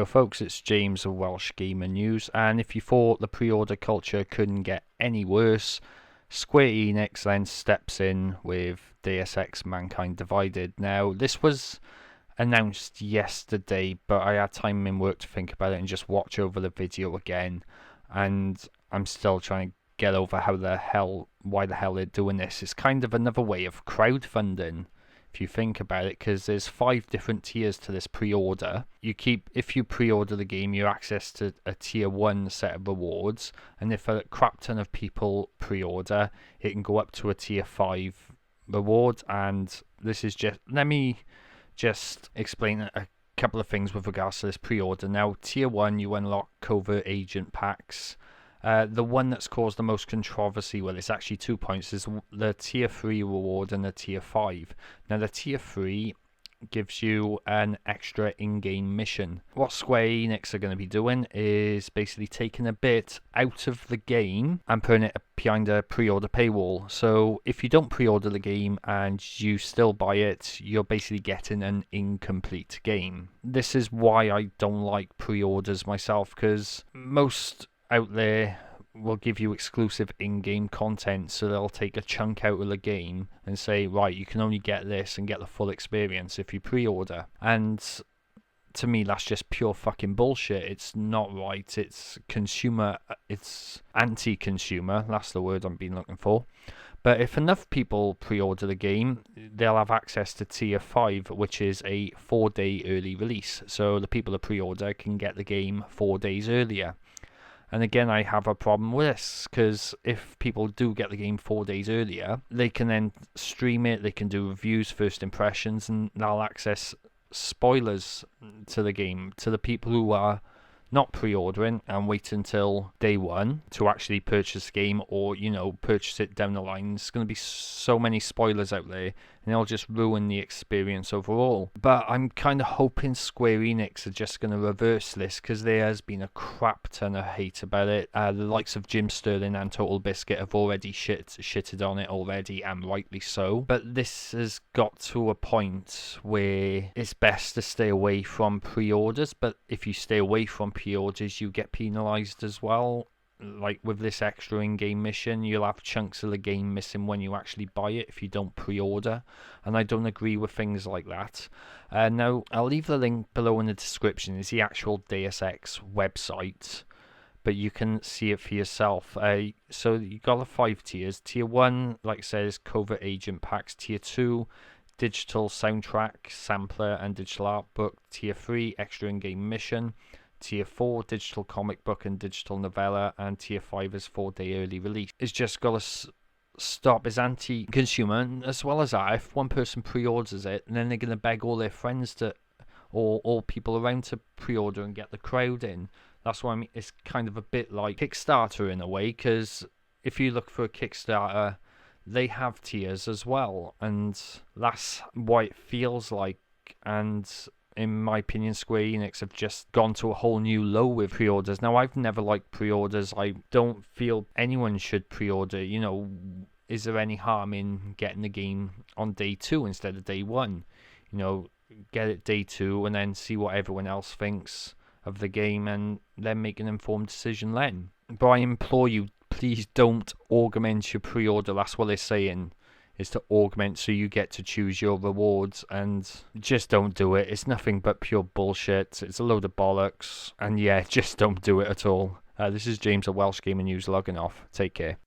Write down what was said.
Yo folks, it's James of Welsh Gamer News, and if you thought the pre-order culture couldn't get any worse, Square Enix then steps in with Deus Ex Mankind Divided. Now, this was announced yesterday, but I had time in work to think about it and just watch over the video again, and I'm still trying to get over why the hell they're doing this. It's kind of another way of crowdfunding, if you think about it, because there's 5 different tiers to this pre-order. If you pre-order the game, you access to a tier 1 set of rewards, and if a crap ton of people pre-order, it can go up to a tier 5 reward. And this is let me just explain a couple of things with regards to this pre-order. Now, tier 1, you unlock covert agent packs. The one that's caused the most controversy, well, it's actually 2 points, is the tier 3 reward and the tier 5. Now, the tier 3 gives you an extra in-game mission. What Square Enix are going to be doing is basically taking a bit out of the game and putting it behind a pre-order paywall. So if you don't pre-order the game and you still buy it, you're basically getting an incomplete game. This is why I don't like pre-orders myself, because most out there will give you exclusive in-game content, so they'll take a chunk out of the game and say, right, you can only get this and get the full experience if you pre-order. And to me, that's just pure fucking bullshit. It's not right. It's anti-consumer. That's the word I've been looking for. But if enough people pre-order the game, they'll have access to tier 5, which is a 4-day early release. So the people that pre-order can get the game 4 days earlier. And again, I have a problem with this, because if people do get the game 4 days earlier, they can then stream it, they can do reviews, first impressions, and they'll access spoilers to the game to the people who are not pre-ordering and wait until day 1 to actually purchase the game, or, purchase it down the line. There's going to be so many spoilers out there, and it'll just ruin the experience overall. But I'm kind of hoping Square Enix are just going to reverse this, because there has been a crap ton of hate about it. The likes of Jim Sterling and Total Biscuit have already shitted on it already, and rightly so. But this has got to a point where it's best to stay away from pre-orders, but if you stay away from pre-orders, you get penalised as well. Like with this extra in-game mission, you'll have chunks of the game missing when you actually buy it if you don't pre-order, and I don't agree with things like that. Now, I'll leave the link below in the description. It's the actual Deus Ex website, but you can see it for yourself. So you got the 5 tiers. Tier 1, like I said, is covert agent packs. Tier 2, digital soundtrack, sampler, and digital art book. Tier 3, extra in-game mission. Tier 4, digital comic book and digital novella, and Tier 5 is 4-day early release. It's just got to stop. It's anti-consumer, and as well as that, if one person pre-orders it, and then they're going to beg all their friends or all people around to pre-order and get the crowd in. That's why I mean, it's kind of a bit like Kickstarter in a way, because if you look for a Kickstarter, they have tiers as well, and that's what it feels like. And in my opinion, Square Enix have just gone to a whole new low with pre-orders. Now, I've never liked pre-orders. I don't feel anyone should pre-order. Is there any harm in getting the game on day 2 instead of day 1? Get it day 2 and then see what everyone else thinks of the game and then make an informed decision then. But I implore you, please don't augment your pre-order. That's what they're saying, is to augment so you get to choose your rewards, and just don't do it. It's nothing but pure bullshit. It's a load of bollocks, and yeah, just don't do it at all. This is James of Welsh Gamer News logging off. Take care.